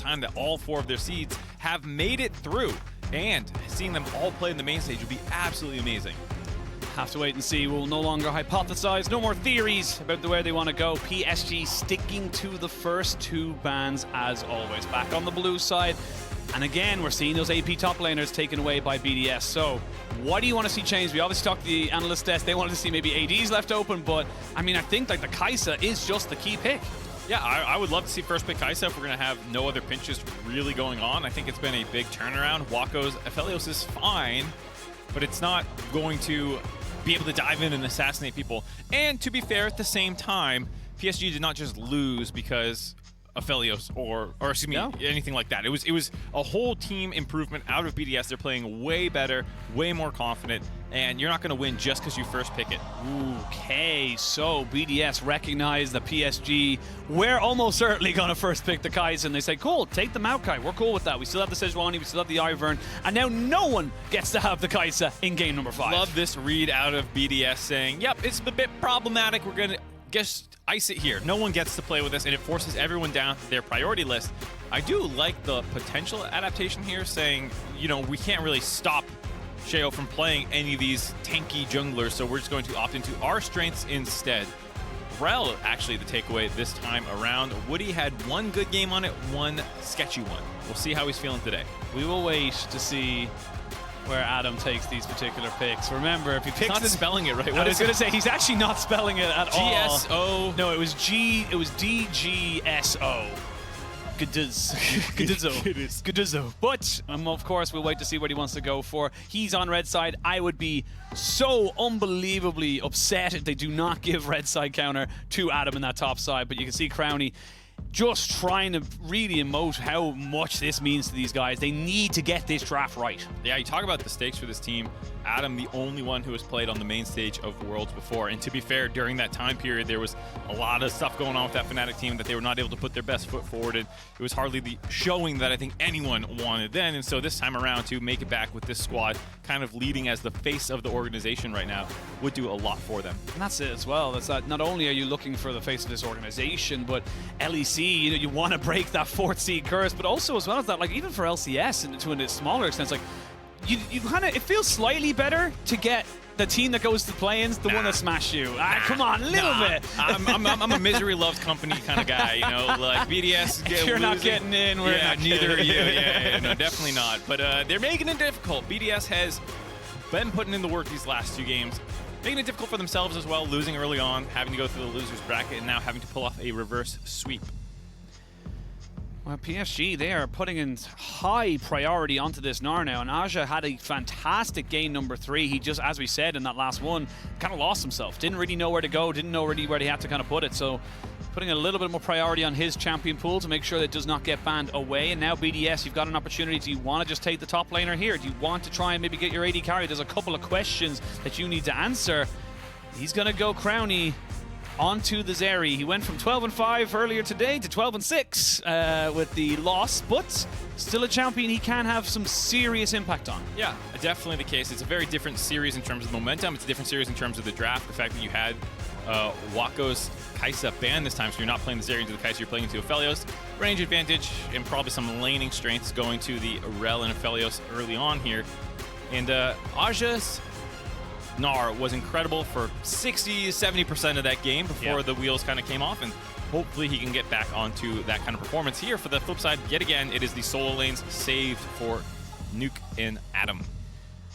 time that all 4 of their seeds have made it through. And seeing them all play in the main stage would be absolutely amazing. Have to wait and see. We'll no longer hypothesize. No more theories about where they want to go. PSG sticking to the first 2 bans as always. Back on the blue side. And again, we're seeing those AP top laners taken away by BDS. So what do you want to see change? We obviously talked to the analyst desk. They wanted to see maybe ADs left open. But I mean, I think like the Kai'Sa is just the key pick. Yeah, I would love to see first pick Kai'Sa if we're going to have no other pinches really going on. I think it's been a big turnaround. Waco's Aphelios is fine, but it's not going to be able to dive in and assassinate people. And to be fair, at the same time, PSG did not just lose because Aphelios or excuse me, anything like that. It was a whole team improvement out of BDS. They're playing way better, way more confident, and you're not going to win just because you first pick it. Okay, so BDS recognize the PSG. We're almost certainly going to first pick the Kai'Sa, and they say, cool, take the Maokai. We're cool with that. We still have the Sejuani, we still have the Ivern, and now no one gets to have the Kai'Sa in game number 5. Love this read out of BDS saying, yep, it's a bit problematic. We're going to just ice it here. No one gets to play with this, and it forces everyone down their priority list. I do like the potential adaptation here, saying, you know, we can't really stop Sheo from playing any of these tanky junglers, so we're just going to opt into our strengths instead. Rel, actually, the takeaway this time around. Woody had 1 good game on it, 1 sketchy one. We'll see how he's feeling today. We will wait to see where Adam takes these particular picks. Remember, if he picks... He's not spelling it right. I was going to say, he's actually not spelling it at all. G-S-O. No, it was D-G-S-O. Gadizzo. But, of course, we'll wait to see what he wants to go for. He's on red side. I would be so unbelievably upset if they do not give red side counter to Adam in that top side. But you can see Crownie just trying to really emote how much this means to these guys. They need to get this draft right. Yeah, you talk about the stakes for this team. Adam, the only one who has played on the main stage of Worlds before. And to be fair, during that time period, there was a lot of stuff going on with that Fnatic team that they were not able to put their best foot forward in. It was hardly the showing that I think anyone wanted then. And so this time around, to make it back with this squad kind of leading as the face of the organization right now would do a lot for them. And that's it as well. That's that. Not only are you looking for the face of this organization, but LEC, you know, you want to break that 4th seed curse, but also as well as that, like even for LCS and to a smaller extent, like you kind of, it feels slightly better to get the team that goes to play-ins, the one that smashed you. Come on, a little bit. I'm a misery loves company kind of guy, you know, like BDS. You're not getting in. We're not neither are you. Yeah, no, definitely not. But they're making it difficult. BDS has been putting in the work these last 2 games, making it difficult for themselves as well, losing early on, having to go through the losers bracket, and now having to pull off a reverse sweep. Well, PSG, they are putting in high priority onto this Gnar now, and Aja had a fantastic game number 3. He just, as we said in that last one, kind of lost himself. Didn't really know where to go, didn't know really where he had to kind of put it, so putting a little bit more priority on his champion pool to make sure that it does not get banned away. And now BDS, you've got an opportunity. Do you want to just take the top laner here? Do you want to try and maybe get your AD carry? There's a couple of questions that you need to answer. He's going to go Crownie onto the Zeri. He went from 12-5 earlier today to 12-6 with the loss, but still a champion he can have some serious impact on. Yeah, definitely the case. It's a very different series in terms of momentum. It's a different series in terms of the draft. The fact that you had Waco's Kai'Sa banned this time, so you're not playing the Zeri into the Kai'Sa, you're playing into Aphelios. Range advantage and probably some laning strengths going to the Rel and Aphelios early on here. And Aja's Gnar was incredible for 60-70% of that game before the wheels kind of came off, and hopefully he can get back onto that kind of performance here. For the flip side, yet again, it is the solo lanes saved for Nuke and Adam.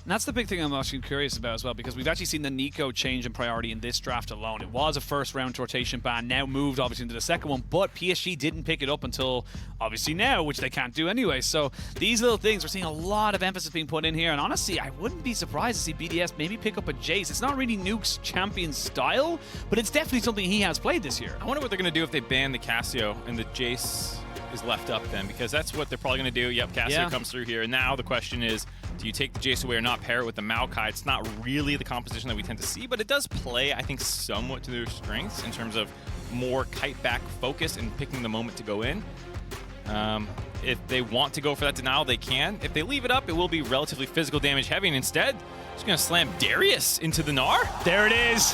And that's the big thing I'm actually curious about as well, because we've actually seen the Nico change in priority in this draft alone. It was a first-round rotation ban, now moved obviously into the second one, but PSG didn't pick it up until obviously now, which they can't do anyway. So these little things, we're seeing a lot of emphasis being put in here, and honestly, I wouldn't be surprised to see BDS maybe pick up a Jace. It's not really Nuke's champion style, but it's definitely something he has played this year. I wonder what they're going to do if they ban the Cassio and the Jace is left up then, because that's what they're probably going to do. Yep, Cassio comes through here, and now the question is, do you take the Jace away or not, pair it with the Maokai? It's not really the composition that we tend to see, but it does play, I think, somewhat to their strengths in terms of more kite-back focus and picking the moment to go in. If they want to go for that denial, they can. If they leave it up, it will be relatively physical damage heavy, and instead, just going to slam Darius into the Gnar. There it is.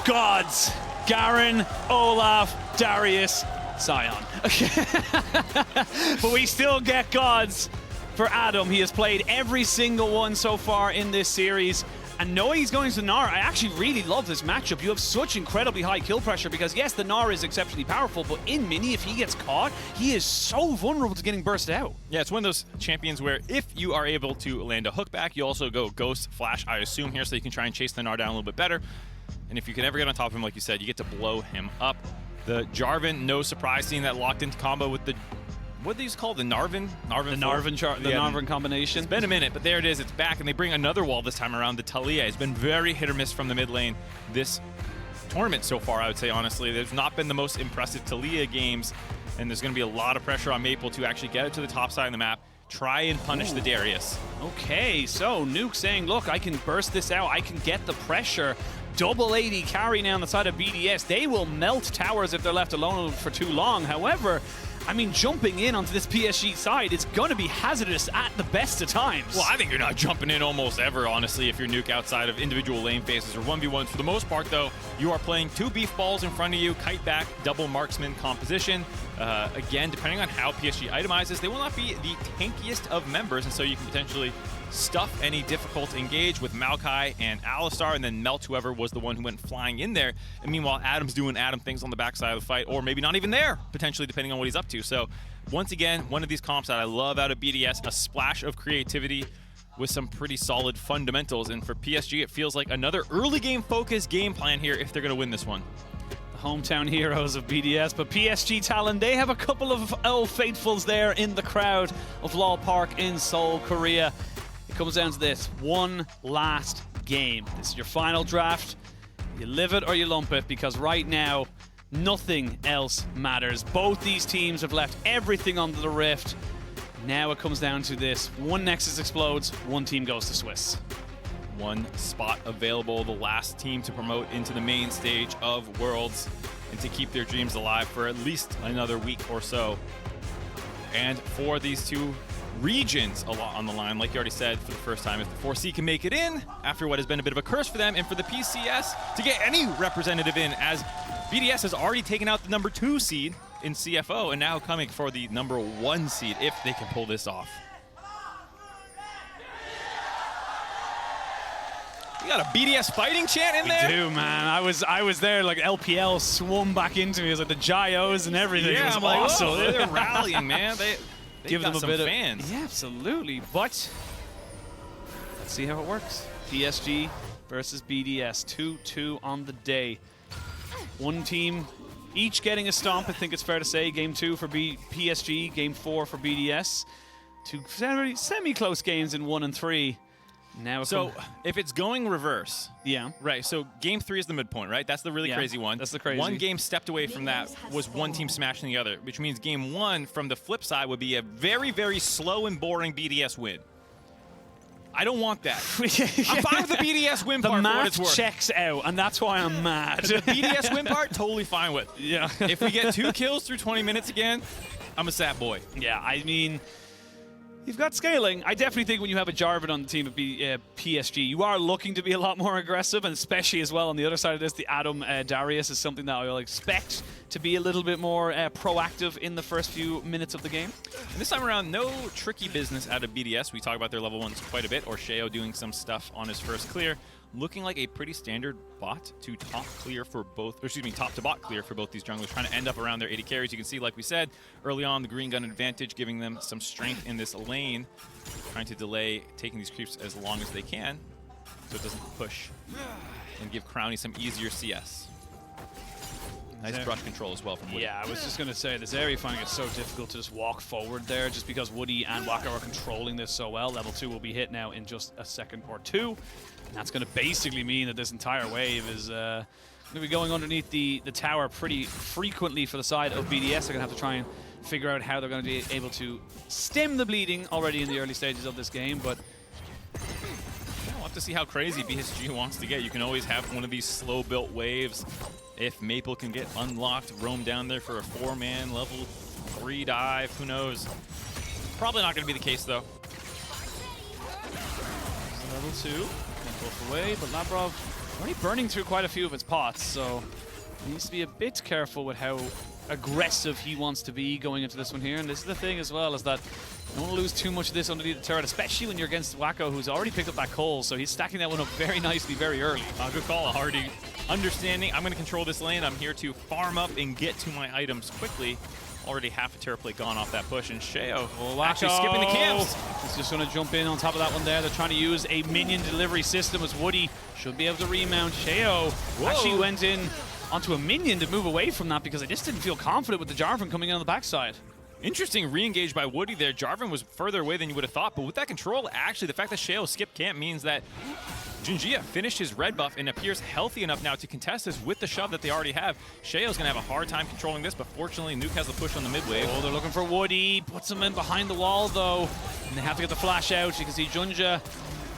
Gods. Garen, Olaf, Darius. Sion. But we still get gods for Adam. He has played every single one so far in this series. And knowing he's going to Gnar, I actually really love this matchup. You have such incredibly high kill pressure because, yes, the Gnar is exceptionally powerful, but in Mini, if he gets caught, he is so vulnerable to getting bursted out. Yeah, it's one of those champions where if you are able to land a hook back, you also go Ghost Flash, I assume, here, so you can try and chase the Gnar down a little bit better. And if you can ever get on top of him, like you said, you get to blow him up. The Jarvan, no surprise, seeing that locked into combo with the... What are these called? The Narvan? Narvan combination. It's been a minute, but there it is. It's back, and they bring another wall this time around. The Talia has been very hit or miss from the mid lane this tournament so far, I would say, honestly. There's not been the most impressive Talia games, and there's going to be a lot of pressure on Maple to actually get it to the top side of the map, try and punish the Darius. Okay, so Nuke saying, look, I can burst this out. I can get the pressure. Double 80 carry now on the side of BDS. They will melt towers if they're left alone for too long. However, I mean, jumping in onto this PSG side, it's going to be hazardous at the best of times. Well, I think you're not jumping in almost ever, honestly, if you're Nuke outside of individual lane phases or 1v1s. For the most part, though, you are playing 2 beef balls in front of you, kite back, double marksman composition. Again, depending on how PSG itemizes, they will not be the tankiest of members, and so you can potentially stuff any difficult engage with Maokai and Alistar and then melt whoever was the one who went flying in there. And meanwhile, Adam's doing Adam things on the backside of the fight, or maybe not even there, potentially, depending on what he's up to. So once again, one of these comps that I love out of BDS, a splash of creativity with some pretty solid fundamentals. And for PSG, it feels like another early game focused game plan here if they're going to win this one. The hometown heroes of BDS, but PSG Talon, they have a couple of faithfuls there in the crowd of Law Park in Seoul, Korea. It comes down to this one last game. This is your final draft. You live it or you lump it, because right now, nothing else matters. Both these teams have left everything under the rift. Now it comes down to this. One Nexus explodes, one team goes to Swiss. One spot available, the last team to promote into the main stage of Worlds and to keep their dreams alive for at least another week or so. And for these two regions a lot on the line, like you already said, for the first time, if the 4C can make it in after what has been a bit of a curse for them, and for the PCS to get any representative in, as BDS has already taken out the number 2 seed in CFO and now coming for the number 1 seed if they can pull this off. You got a BDS fighting chant in there? We do, man. I was there, like LPL swum back into me. It was like the gyos and everything. Yeah, it was awesome. Oh, they're rallying, man. They give them a bit of fans. Yeah, absolutely. But let's see how it works. PSG versus BDS, 2-2 on the day. One team each getting a stomp, I think it's fair to say. Game 2 for PSG, Game 4 for BDS. Two semi-close games in 1 and 3. Now, so if it's going reverse, yeah, right. So Game 3 is the midpoint, right? That's the really crazy one. That's the crazy. One game stepped away from that was one team smashing the other, which means Game 1 from the flip side would be a very, very slow and boring BDS win. I don't want that. I'm fine with the BDS win part. The math checks out, and that's why I'm mad. The BDS win part, totally fine with. Yeah. If we get 2 kills through 20 minutes again, I'm a sad boy. Yeah, I mean, you've got scaling. I definitely think when you have a Jarvan on the team of PSG, you are looking to be a lot more aggressive, and especially as well on the other side of this, the Adam Darius is something that I'll expect to be a little bit more proactive in the first few minutes of the game. And this time around, no tricky business out of BDS. We talk about their level 1s quite a bit, or Sheo doing some stuff on his first clear. Looking like a pretty standard bot to top clear for both, or excuse me, top to bot clear for both these junglers, trying to end up around their 80 carries. You can see, like we said, early on, the green gun advantage, giving them some strength in this lane, trying to delay taking these creeps as long as they can, so it doesn't push, and give Crownie some easier CS. Nice brush control as well from Woody. Yeah, I was just going to say, this area finding it so difficult to just walk forward there, just because Woody and Waka are controlling this so well. Level 2 will be hit now in just a second or 2. And that's going to basically mean that this entire wave is going to be going underneath the tower pretty frequently for the side of BDS. They're going to have to try and figure out how they're going to be able to stem the bleeding already in the early stages of this game, but we'll have to see how crazy PSG wants to get. You can always have one of these slow-built waves. If Maple can get unlocked, roam down there for a 4-man level 3 dive, who knows? Probably not going to be the case, though. Level 2, can't both away, but Labrov already burning through quite a few of its pots, so he needs to be a bit careful with how aggressive he wants to be going into this one here. And this is the thing as well, is that you don't want to lose too much of this underneath the turret, especially when you're against Wacko, who's already picked up that coal, so he's stacking that one up very nicely very early. Good call, already understanding. I'm going to control this lane. I'm here to farm up and get to my items quickly. Already half a turret plate gone off that push, and Sheo actually skipping the camps. He's just going to jump in on top of that one there. They're trying to use a minion delivery system as Woody should be able to remount. Sheo actually went in onto a minion to move away from that because I just didn't feel confident with the Jarvan coming in on the backside. Interesting re-engage by Woody there. Jarvan was further away than you would have thought, but with that control, actually, the fact that Sheo skipped camp means that Junjia finished his red buff and appears healthy enough now to contest this with the shove that they already have. Sheo's going to have a hard time controlling this, but fortunately, Nuke has the push on the mid wave. Oh, they're looking for Woody. Puts him in behind the wall, though, and they have to get the flash out. You can see Junjia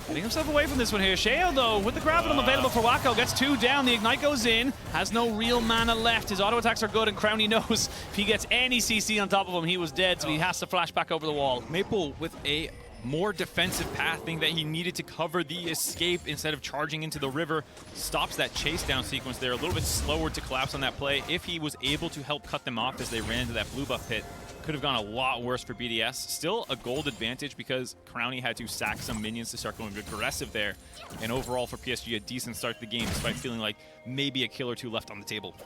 getting himself away from this one here. Sheo, though, with the Gravitum available for Wacko, gets 2 down. The Ignite goes in. Has no real mana left. His auto attacks are good, and Crowny knows if he gets any CC on top of him, he was dead, so he has to flash back over the wall. Maple with a more defensive path, being that he needed to cover the escape instead of charging into the river, stops that chase down sequence there. A little bit slower to collapse on that play. If he was able to help cut them off as they ran to that blue buff pit, could have gone a lot worse for BDS. Still a gold advantage because Crowny had to sack some minions to start going aggressive there. And overall for PSG, a decent start to the game despite feeling like maybe a kill or two left on the table.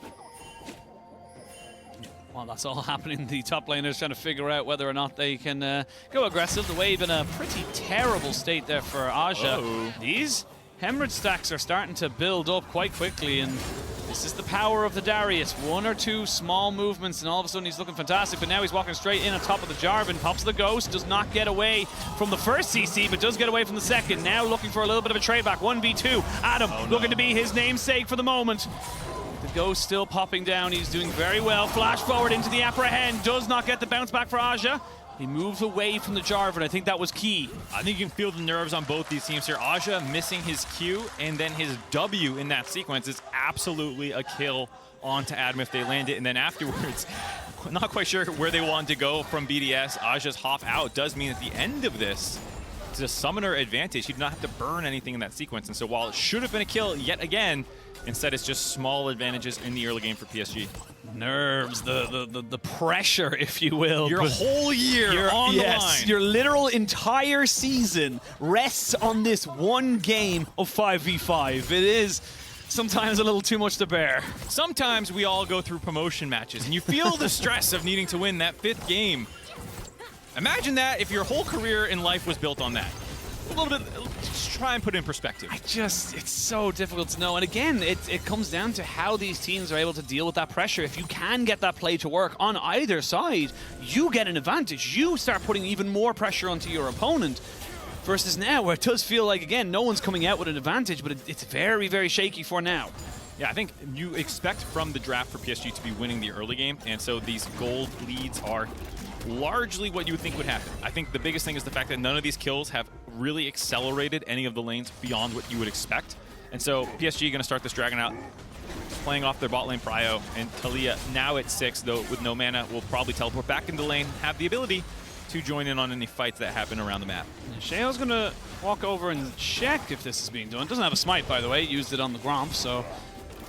Well, that's all happening. The top laners trying to figure out whether or not they can go aggressive. The wave in a pretty terrible state there for Aja. These hemorrhage stacks are starting to build up quite quickly, and this is the power of the Darius. 1 or 2 small movements, and all of a sudden he's looking fantastic, but now he's walking straight in on top of the Jarvan. Pops the Ghost, does not get away from the first CC, but does get away from the second. Now looking for a little bit of a trade back. 1v2. Adam looking to be his namesake for the moment. The Ghost still popping down. He's doing very well. Flash forward into the apprehend. Does not get the bounce back for Aja. He moves away from the Jarvan. I think that was key. I think you can feel the nerves on both these teams here. Aja missing his Q and then his W in that sequence is absolutely a kill onto Adam if they land it. And then afterwards, not quite sure where they want to go from BDS. Aja's hop out does mean at the end of this, it's a summoner advantage. He did not have to burn anything in that sequence. And so while it should have been a kill yet again, instead it's just small advantages in the early game for PSG. Nerves, the pressure, if you will. Your whole year on the line. Your literal entire season rests on this one game of 5v5. It is sometimes a little too much to bear. Sometimes we all go through promotion matches and you feel the stress of needing to win that 5th game. Imagine that if your whole career in life was built on that. A little bit, just try and put it in perspective. It's so difficult to know. And again, it comes down to how these teams are able to deal with that pressure. If you can get that play to work on either side, you get an advantage. You start putting even more pressure onto your opponent. Versus now, where it does feel like, again, no one's coming out with an advantage, but it's very, very shaky for now. Yeah, I think you expect from the draft for PSG to be winning the early game, and so these gold leads are largely what you would think would happen. I think the biggest thing is the fact that none of these kills have really accelerated any of the lanes beyond what you would expect. And so PSG going to start this Dragon out, playing off their bot lane Prio, and Talia now at 6, though with no mana, will probably teleport back into the lane, have the ability to join in on any fights that happen around the map. Sheo's going to walk over and check if this is being done. Doesn't have a smite, by the way. Used it on the Gromp, so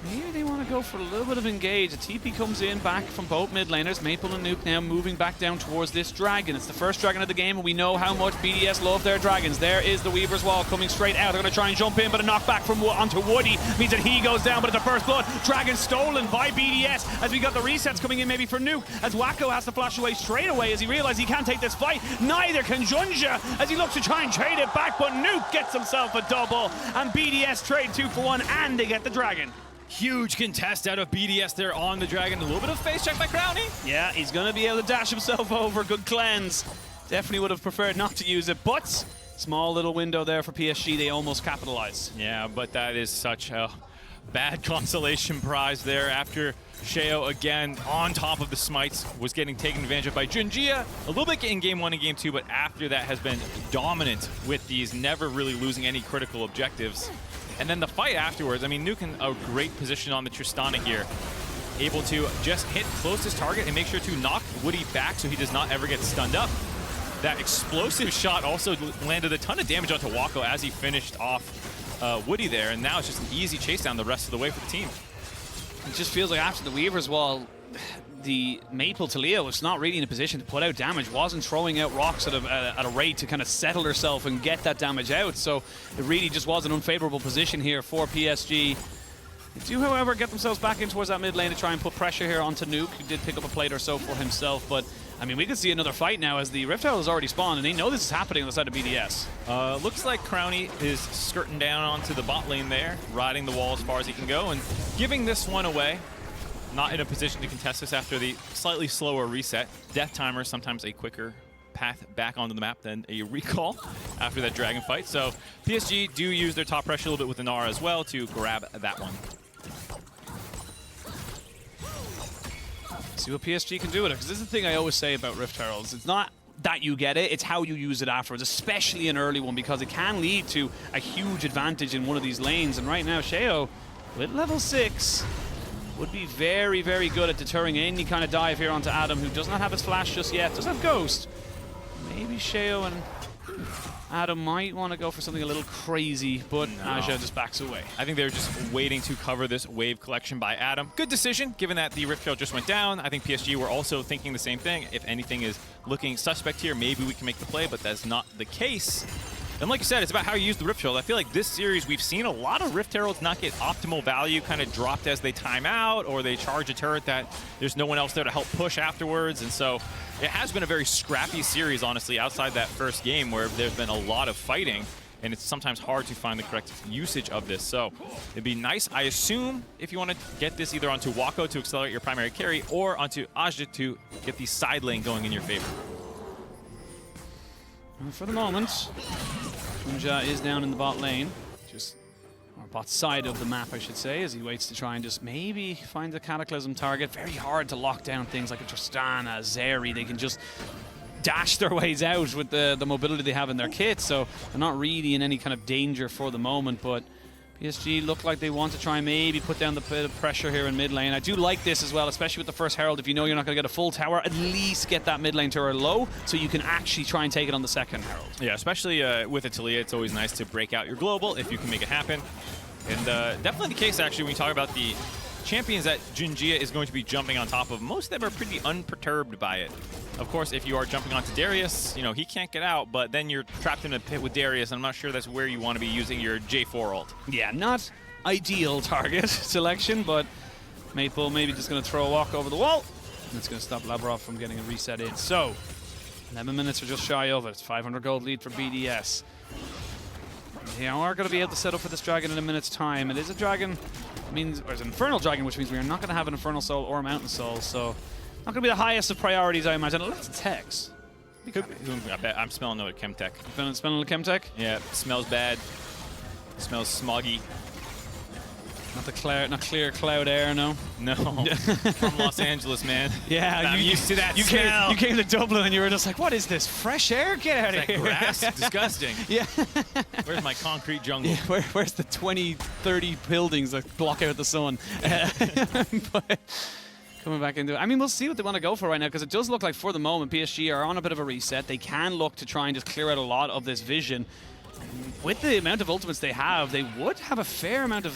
maybe they want to go for a little bit of engage. A TP comes in back from both mid laners. Maple and Nuke now moving back down towards this dragon. It's the first dragon of the game, and we know how much BDS love their dragons. There is the Weaver's Wall coming straight out. They're going to try and jump in, but a knockback from onto Woody means that he goes down, but it's a first blood. Dragon stolen by BDS as we got the resets coming in maybe for Nuke, as Wacko has to flash away straight away as he realizes he can't take this fight. Neither can Junjia as he looks to try and trade it back, but Nuke gets himself a double, and BDS trade 2 for 1, and they get the dragon. Huge contest out of BDS there on the dragon. A little bit of face check by Crowny. Yeah, he's going to be able to dash himself over. Good cleanse. Definitely would have preferred not to use it, but small little window there for PSG. They almost capitalize. Yeah, but that is such a bad consolation prize there after Sheo again on top of the smites was getting taken advantage of by Junjia. A little bit in game 1 and game 2, but after that has been dominant with these, never really losing any critical objectives. And then the fight afterwards, I mean, Nuke in a great position on the Tristana here. Able to just hit closest target and make sure to knock Woody back so he does not ever get stunned up. That explosive shot also landed a ton of damage onto Wacko as he finished off Woody there. And now it's just an easy chase down the rest of the way for the team. It just feels like after the Weaver's Wall, the Maple Talia was not really in a position to put out damage, wasn't throwing out rocks at a rate to kind of settle herself and get that damage out. So it really just was an unfavorable position here for PSG. They do, however, get themselves back in towards that mid lane to try and put pressure here onto Nuke, who did pick up a plate or so for himself. But, I mean, we could see another fight now as the Rift Herald has already spawned, and they know this is happening on the side of BDS. Looks like Crowny is skirting down onto the bot lane there, riding the wall as far as he can go, and giving this one away. Not in a position to contest this after the slightly slower reset. Death timer, sometimes a quicker path back onto the map than a recall after that dragon fight. So PSG do use their top pressure a little bit with the Nara as well to grab that one. See what PSG can do with it, because this is the thing I always say about Rift Heralds. It's not that you get it, it's how you use it afterwards, especially an early one, because it can lead to a huge advantage in one of these lanes. And right now, Sheo, with level 6, would be very, very good at deterring any kind of dive here onto Adam, who does not have his flash just yet, does have Ghost. Maybe Sheo and Adam might want to go for something a little crazy, but Aja just backs away. I think they're just waiting to cover this wave collection by Adam. Good decision, given that the Rift Herald just went down. I think PSG were also thinking the same thing. If anything is looking suspect here, maybe we can make the play, but that's not the case. And like you said, it's about how you use the Rift Herald. I feel like this series, we've seen a lot of Rift Heralds not get optimal value kind of dropped as they time out, or they charge a turret that there's no one else there to help push afterwards. And so it has been a very scrappy series, honestly, outside that first game where there's been a lot of fighting, and it's sometimes hard to find the correct usage of this. So it'd be nice, I assume, if you want to get this either onto Wako to accelerate your primary carry or onto Aja to get the side lane going in your favor. And for the moment, Junja is down in the bot lane, or bot side of the map, I should say, as he waits to try and just maybe find a Cataclysm target. Very hard to lock down things like a Tristana, a Zeri. They can just dash their ways out with the mobility they have in their kit, so they're not really in any kind of danger for the moment. But PSG look like they want to try and maybe put down the bit of pressure here in mid lane. I do like this as well, especially with the first Herald. If you know you're not going to get a full tower, at least get that mid lane tower low so you can actually try and take it on the second Herald. Yeah, especially with a Talia, it's always nice to break out your global if you can make it happen. And definitely the case, actually, when you talk about the champions that Junjia is going to be jumping on top of, most of them are pretty unperturbed by it. Of course, if you are jumping onto Darius, you know, he can't get out, but then you're trapped in a pit with Darius, and I'm not sure that's where you want to be using your J4 ult. Yeah, not ideal target selection, but Maple maybe just going to throw a walk over the wall, and it's going to stop Lavrov from getting a reset in. So, 11 minutes are just shy of it. It's 500 gold lead for BDS. They are going to be able to set up for this dragon in a minute's time. It is a dragon, or it's an Infernal Dragon, which means we are not going to have an Infernal Soul or a Mountain Soul, so not going to be the highest of priorities, I imagine. Unless it's Tex. I bet I'm smelling another Chemtech. Smelling a Chemtech? Yeah, smells bad. Smells smoggy. Not clear cloud air, no? No. From Los Angeles, man. Yeah, I'm used to that you smell. You came to Dublin and you were just like, what is this? Fresh air? Get out of here. Grass? Disgusting. Yeah. Where's my concrete jungle? Yeah, where's the 20, 30 buildings that block out the sun? But coming back into it. I mean, we'll see what they want to go for right now, because it does look like for the moment PSG are on a bit of a reset. They can look to try and just clear out a lot of this vision. With the amount of ultimates they have, they would have a fair amount of,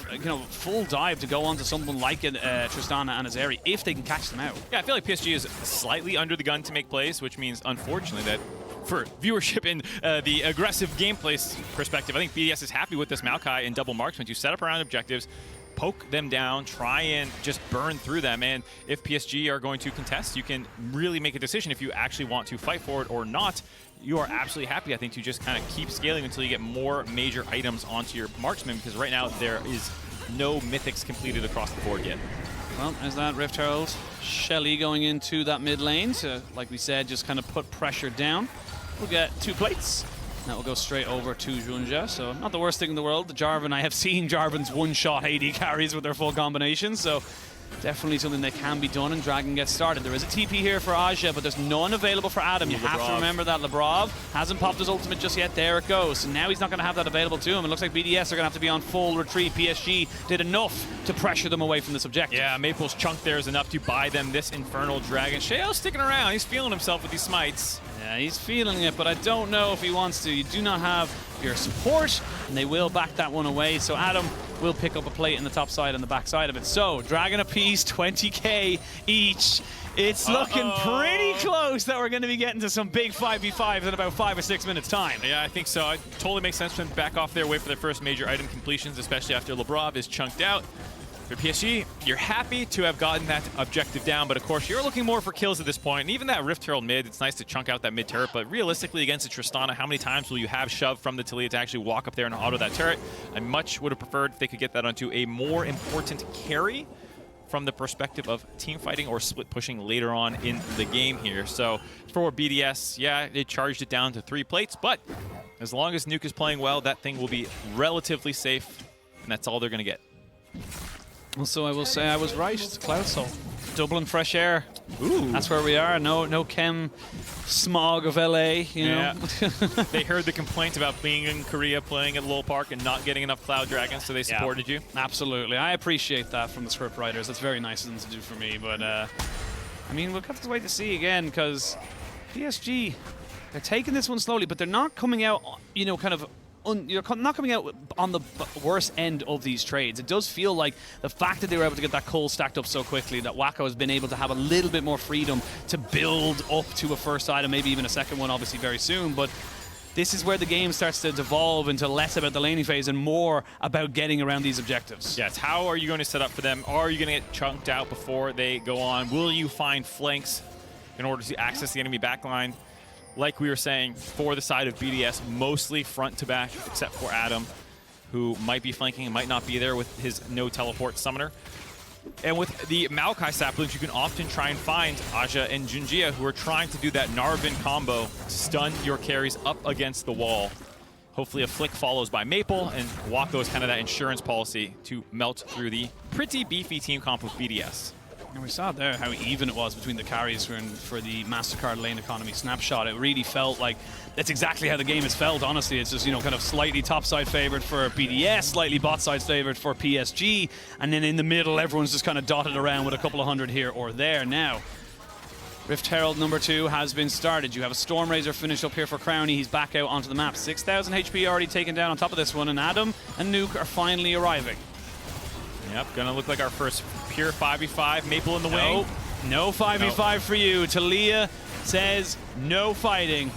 full dive to go onto someone like Tristana and Azeri if they can catch them out. Yeah, I feel like PSG is slightly under the gun to make plays, which means, unfortunately, that for viewership and the aggressive gameplay perspective, I think BDS is happy with this Maokai and double marksman to set up around objectives, poke them down, try and just burn through them. And if PSG are going to contest, you can really make a decision if you actually want to fight for it or not. You are absolutely happy, I think, to just kind of keep scaling until you get more major items onto your marksman, because right now there is no mythics completed across the board yet. Well, there's that Rift Herald. Shelly going into that mid lane to, like we said, just kind of put pressure down. We'll get 2 plates. That will go straight over to Junja, so not the worst thing in the world. The Jarvan, I have seen Jarvan's one-shot AD carries with their full combinations, so definitely something that can be done, and Dragon gets started. There is a TP here for Aja, but there's none available for Adam. You have to remember that. Labrov hasn't popped his ultimate just yet. There it goes. So now he's not going to have that available to him. It looks like BDS are going to have to be on full retreat. PSG did enough to pressure them away from this objective. Yeah, Maple's chunk there is enough to buy them this Infernal Dragon. Sheo's sticking around. He's feeling himself with these smites. Yeah, he's feeling it, but I don't know if he wants to. You do not have your support, and they will back that one away. So Adam will pick up a plate in the top side and the back side of it. So, Dragon apiece, 20k each. It's looking pretty close that we're going to be getting to some big 5v5s in about 5 or 6 minutes time. Yeah, I think so. It totally makes sense for them to back off there, wait for their first major item completions, especially after Lebrov is chunked out. For PSG, you're happy to have gotten that objective down, but of course you're looking more for kills at this point. And even that Rift Herald mid, it's nice to chunk out that mid turret, but realistically against a Tristana, how many times will you have shove from the Taliyah to actually walk up there and auto that turret? I much would have preferred if they could get that onto a more important carry from the perspective of team fighting or split pushing later on in the game here. So for BDS, yeah, it charged it down to 3 plates, but as long as Nuke is playing well, that thing will be relatively safe, and that's all they're gonna get. Also, I will say I was right. It's Cloud Soul. Dublin fresh air. Ooh. That's where we are. No chem smog of LA, you know. They heard the complaint about being in Korea, playing at Lowell Park, and not getting enough Cloud Dragons, so they supported you. Absolutely. I appreciate that from the script writers. That's very nice of them to do for me. But, I mean, we'll have to wait to see again, because PSG, they're taking this one slowly, but they're not coming out, you know, kind of you're not coming out on the worst end of these trades. It does feel like the fact that they were able to get that coal stacked up so quickly, that Wacko has been able to have a little bit more freedom to build up to a first item, maybe even a second one, obviously very soon. But this is where the game starts to devolve into less about the laning phase and more about getting around these objectives. Yes, how are you going to set up for them? Are you going to get chunked out before they go on? Will you find flanks in order to access the enemy backline? Like we were saying, for the side of BDS, mostly front to back, except for Adam, who might be flanking and might not be there with his no teleport summoner. And with the Maokai saplings, you can often try and find Aja and Junjia, who are trying to do that Narvin combo, stun your carries up against the wall. Hopefully a flick follows by Maple, and Wacko is kind of that insurance policy to melt through the pretty beefy team comp with BDS. And we saw there how even it was between the carries for the MasterCard lane economy snapshot. It really felt like that's exactly how the game has felt, honestly. It's just, you know, kind of slightly topside favored for BDS, slightly bot side favored for PSG, and then in the middle, everyone's just kind of dotted around with a couple of hundred here or there. Now, Rift Herald #2 has been started. You have a Stormrazor finish up here for Crownie. He's back out onto the map. 6,000 HP already taken down on top of this one, and Adam and Nuke are finally arriving. Yep, gonna look like our first pure 5v5. Maple in the wing. No 5v5 for you. Taliyah says no fighting.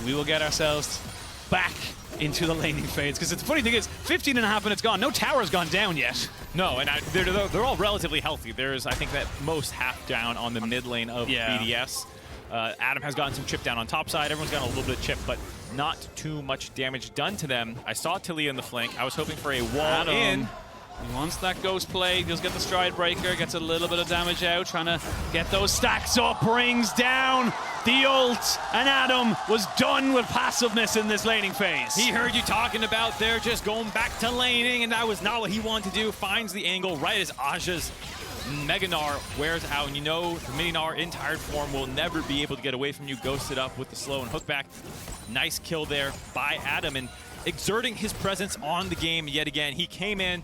We will get ourselves back into the laning phase. Because the funny thing is, 15 and a half minutes gone. No tower's gone down yet. No, and they're all relatively healthy. There's, I think, that most half down on the mid lane of BDS. Adam has gotten some chip down on top side. Everyone's gotten a little bit of chip, but not too much damage done to them. I saw Taliyah in the flank. I was hoping for a wall in. He wants that Ghost Plague, does get the Stride Breaker, gets a little bit of damage out, trying to get those stacks up, brings down the ult, and Adam was done with passiveness in this laning phase. He heard you talking about there just going back to laning, and that was not what he wanted to do. Finds the angle right as Aja's Mega Gnar wears out, and you know the Mini Gnar in tired form will never be able to get away from you. Ghosted up with the slow and hook back. Nice kill there by Adam, and exerting his presence on the game yet again. He came in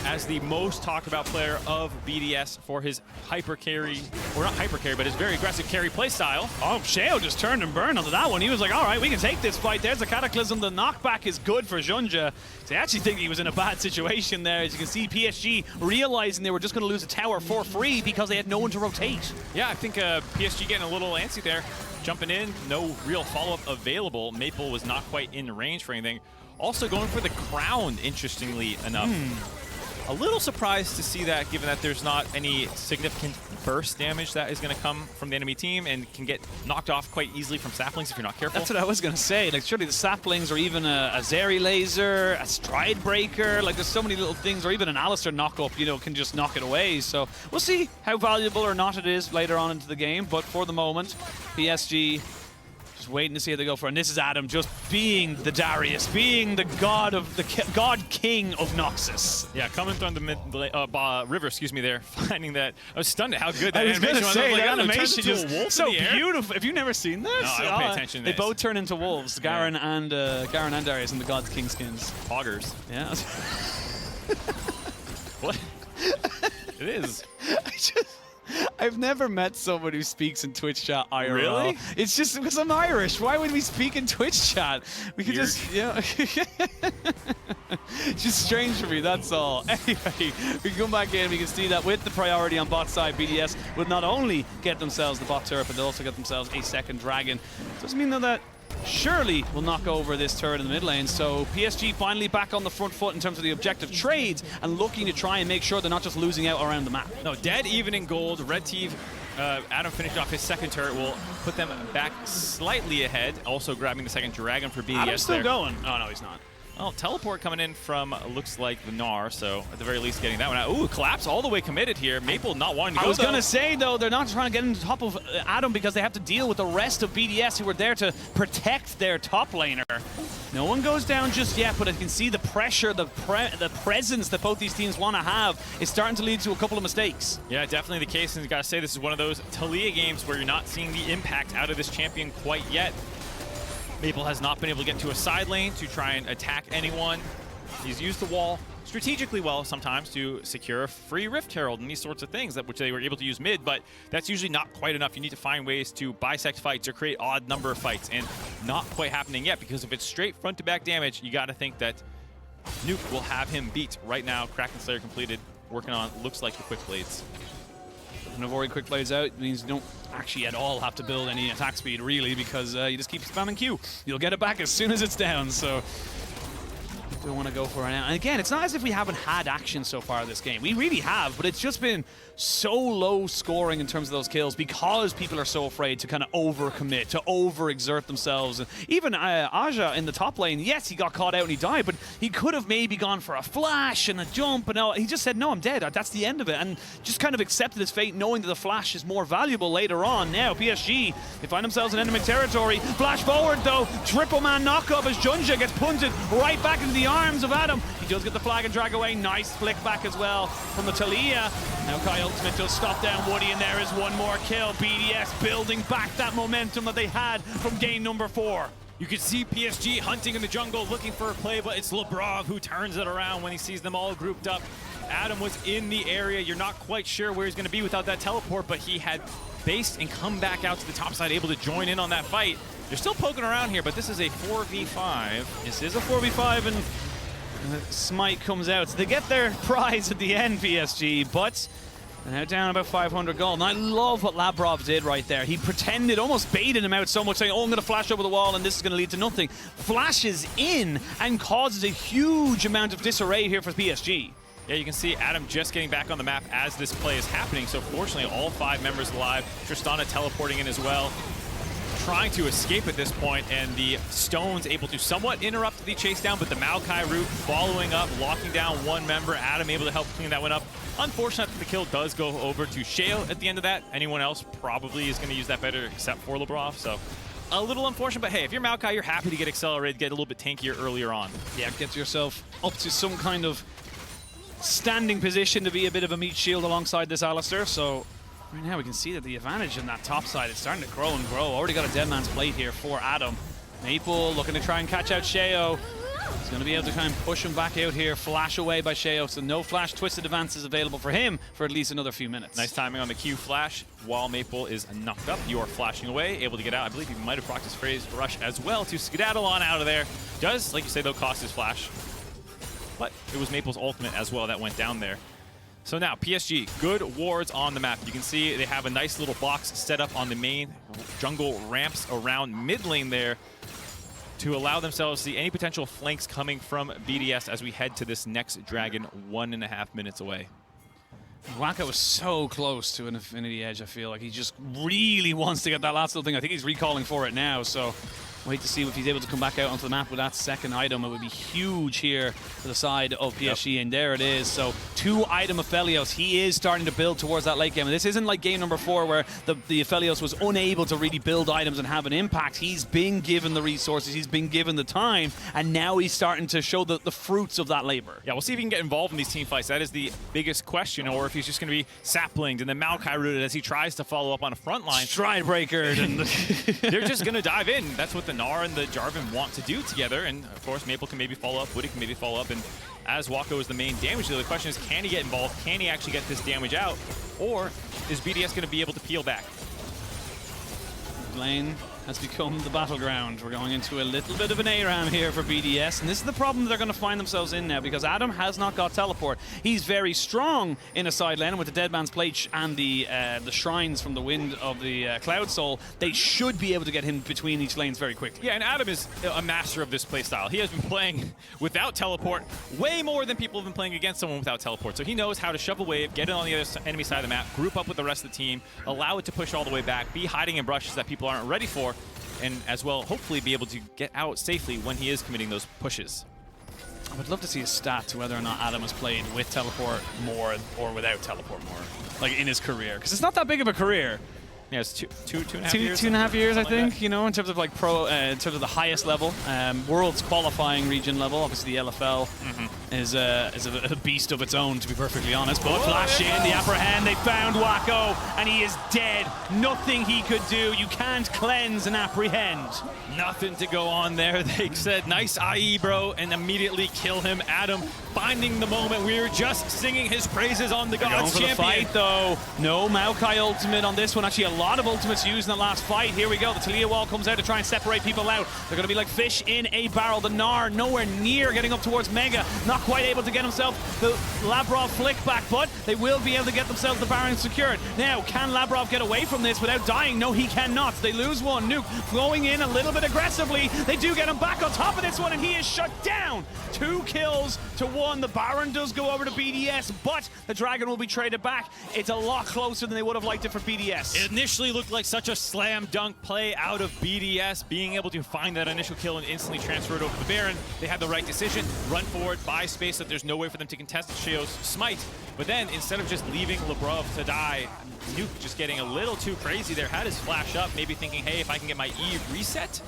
as the most talked about player of BDS for his hyper carry, or not hyper carry, but his very aggressive carry playstyle. Oh, Sheo just turned and burned onto that one. He was like, all right, we can take this fight. There's the Cataclysm. The knockback is good for Junja. So I actually think he was in a bad situation there. As you can see, PSG realizing they were just going to lose a tower for free because they had no one to rotate. Yeah, I think PSG getting a little antsy there. Jumping in, no real follow-up available. Maple was not quite in range for anything. Also going for the crown, interestingly enough. A little surprised to see that, given that there's not any significant burst damage that is going to come from the enemy team and can get knocked off quite easily from saplings if you're not careful. That's what I was going to say. Like, surely the saplings, or even a Zeri laser, a Stride Breaker, like there's so many little things, or even an Alistair knock-up, you know, can just knock it away. So we'll see how valuable or not it is later on into the game. But for the moment, PSG just waiting to see how they go for it. And this is Adam just being the Darius, being the god of the god king of Noxus. Yeah, coming through the mid river, excuse me, there, finding that. I was stunned at how good that I was animation was. Say, like, that animation just so beautiful. Beautiful. Have you never seen this? No, I don't pay attention to They this. both turn into wolves, Garen and Darius in the God's King skins. Poggers. Yeah. What? It is. I've never met someone who speaks in Twitch chat IRL. Really? It's just because I'm Irish. Why would we speak in Twitch chat? We could just, yeah. It's just strange for me, that's all. Anyway, we can come back in. We can see that with the priority on bot side, BDS would not only get themselves the bot turret, but they'll also get themselves a second dragon. Doesn't mean though that surely will knock over this turret in the mid lane. So PSG finally back on the front foot in terms of the objective trades and looking to try and make sure they're not just losing out around the map. No, dead even in gold. Red team, Adam finished off his second turret, will put them back slightly ahead. Also grabbing the second dragon for BDS. Adam's still there. going. Oh, no, he's not. Oh, teleport coming in from, looks like the Gnar, so at the very least getting that one out. Ooh, collapse all the way committed here. Maple not wanting to go, I was going to say, though, they're not trying to get on top of Adam because they have to deal with the rest of BDS who are there to protect their top laner. No one goes down just yet, but I can see the pressure, the presence that both these teams want to have is starting to lead to a couple of mistakes. Yeah, definitely the case, and you got to say this is one of those Talia games where you're not seeing the impact out of this champion quite yet. Maple has not been able to get to a side lane to try and attack anyone. He's used the wall strategically well sometimes to secure a free Rift Herald and these sorts of things, which they were able to use mid, but that's usually not quite enough. You need to find ways to bisect fights or create odd number of fights, and not quite happening yet, because if it's straight front-to-back damage, you got to think that Nuke will have him beat right now. Kraken Slayer completed, working on, looks like the quick blades. And avoid quick plays out means you don't actually at all have to build any attack speed, really, because you just keep spamming Q. You'll get it back as soon as it's down, so don't want to go for it now. And again, it's not as if we haven't had action so far this game. We really have, but it's just been so low scoring in terms of those kills because people are so afraid to kind of overcommit, to overexert themselves. And even Aja in the top lane, yes, he got caught out and he died, but he could have maybe gone for a flash and a jump, and he just said, no, I'm dead. That's the end of it. And just kind of accepted his fate, knowing that the flash is more valuable later on. Now, PSG, they find themselves in enemy territory. Flash forward, though. Triple man knockup as Junja gets punted right back into the arms of Adam. He does get the flag and drag away. Nice flick back as well from the Talia. Now Kai Ultimate does stop down Woody, and there is one more kill. BDS building back that momentum that they had from game number 4. You can see PSG hunting in the jungle, looking for a play, but it's Lebrov who turns it around when he sees them all grouped up. Adam was in the area. You're not quite sure where he's going to be without that teleport, but he had based and come back out to the top side, able to join in on that fight. They're still poking around here, but this is a 4v5. This is a 4v5, and Smite comes out. So they get their prize at the end, PSG, but they're now down about 500 gold. And I love what Labrov did right there. He pretended, almost baited him out so much, saying, oh, I'm going to flash over the wall and this is going to lead to nothing. Flashes in and causes a huge amount of disarray here for PSG. Yeah, you can see Adam just getting back on the map as this play is happening. So fortunately, all 5 members alive. Tristana teleporting in as well, trying to escape at this point, and the Stones able to somewhat interrupt the chase down, but the Maokai route following up, locking down one member. Adam able to help clean that one up. Unfortunate that the kill does go over to Sheo at the end of that. Anyone else probably is going to use that better except for Lebrov, so a little unfortunate, but hey, if you're Maokai, you're happy to get accelerated, get a little bit tankier earlier on. Yeah, get yourself up to some kind of standing position to be a bit of a meat shield alongside this Alistar, so right now we can see that the advantage in that top side is starting to grow and grow. Already got a dead man's plate here for Adam. Maple looking to try and catch out Sheo. He's going to be able to kind of push him back out here. Flash away by Sheo, so no flash twisted advances available for him for at least another few minutes. Nice timing on the Q flash. While Maple is knocked up, you are flashing away, able to get out. I believe he might have procced his phase rush as well to skedaddle on out of there. Does, like you say, though, cost his flash. But it was Maple's ultimate as well that went down there. So now, PSG, good wards on the map. You can see they have a nice little box set up on the main jungle ramps around mid lane there to allow themselves to see any potential flanks coming from BDS as we head to this next dragon 1.5 minutes away. Waka was so close to an Infinity Edge, I feel like. He just really wants to get that last little thing. I think he's recalling for it now, so wait to see if he's able to come back out onto the map with that second item. It would be huge here for the side of PSG, and there it is. So 2 item Aphelios. He is starting to build towards that late game. And this isn't like game number 4 where the Aphelios was unable to really build items and have an impact. He's been given the resources, he's been given the time, and now he's starting to show the fruits of that labor. Yeah, we'll see if he can get involved in these team fights. That is the biggest question, or if he's just going to be saplinged and then Maokai rooted as he tries to follow up on a front line. Stride breaker. They're just going to dive in. That's what the Gnar and the Jarvan want to do together, and of course Maple can maybe follow up, Woody can maybe follow up, and as Wako is the main damage dealer. The question is, can he get involved? Can he actually get this damage out? Or is BDS going to be able to peel back? Lane has become the battleground. We're going into a little bit of an ARAM here for BDS, and this is the problem they're going to find themselves in now, because Adam has not got teleport. He's very strong in a side lane, and with the Dead Man's Plate and the shrines from the Wind of the Cloud Soul, they should be able to get him between each lanes very quickly. Yeah, and Adam is a master of this playstyle. He has been playing without teleport way more than people have been playing against someone without teleport. So he knows how to shove a wave, get it on the other enemy side of the map, group up with the rest of the team, allow it to push all the way back, be hiding in brushes that people aren't ready for, and as well, hopefully be able to get out safely when he is committing those pushes. I would love to see a stat to whether or not Adam has played with teleport more or without teleport more, like in his career, because it's not that big of a career. Yeah, it's two and a half years. 2.5 years, I think, like you know, in terms of like pro, in terms of the highest level, Worlds qualifying region level. Obviously, the LFL is a beast of its own, to be perfectly honest. But flash in, the apprehend, they found Wako, and he is dead. Nothing he could do. You can't cleanse and apprehend. Nothing to go on there. They said, nice IE, bro, and immediately kill him. Adam finding the moment. We were just singing his praises on the Gods Champion. The fight, though. No Maokai ultimate on this one. Actually, a lot of ultimates used in the last fight. Here we go. The Talia wall comes out to try and separate people out. They're going to be like fish in a barrel. The Gnar nowhere near getting up towards Mega. Not quite able to get himself the Labrov flick back, but they will be able to get themselves the Baron secured. Now, can Labrov get away from this without dying? No, he cannot. They lose one. Nuke flowing in a little bit aggressively. They do get him back on top of this one, and he is shut down. 2 kills to 1. The Baron does go over to BDS, but the Dragon will be traded back. It's a lot closer than they would have liked it for BDS. It initially looked like such a slam dunk play out of BDS, being able to find that initial kill and instantly transfer it over the Baron. They had the right decision, run forward, buy space, that there's no way for them to contest Sheo's smite. But then, instead of just leaving Labrov to die, Nuke just getting a little too crazy there, had his flash up, maybe thinking, hey, if I can get my E reset.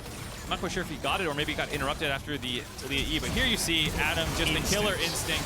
I'm not quite sure if he got it or maybe he got interrupted after the Talia E, but here you see Adam, just the killer instinct.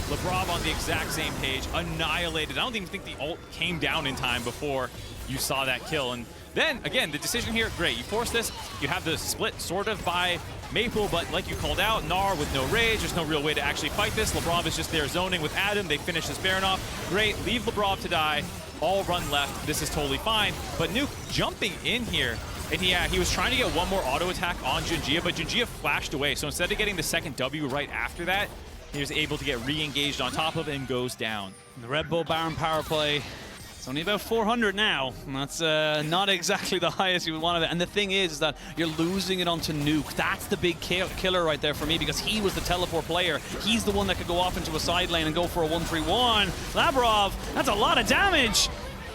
Labrov on the exact same page, annihilated. I don't even think the ult came down in time before you saw that kill. And then, again, the decision here, great. You force this, you have the split sort of by Maple, but like you called out, Gnar with no rage, there's no real way to actually fight this. Labrov is just there zoning with Adam. They finish this Baron off. Great, leave Labrov to die. All run left, this is totally fine. But Nuke jumping in here, and he was trying to get one more auto attack on Junjia, but Junjia flashed away. So instead of getting the second W right after that, he was able to get re-engaged on top of it and goes down. The Red Bull Baron power play. It's only about 400 now. That's not exactly the highest you would want of it. And the thing is that you're losing it onto Nuke. That's the big killer right there for me, because he was the teleport player. He's the one that could go off into a side lane and go for a 1-3-1. Labrov, that's a lot of damage.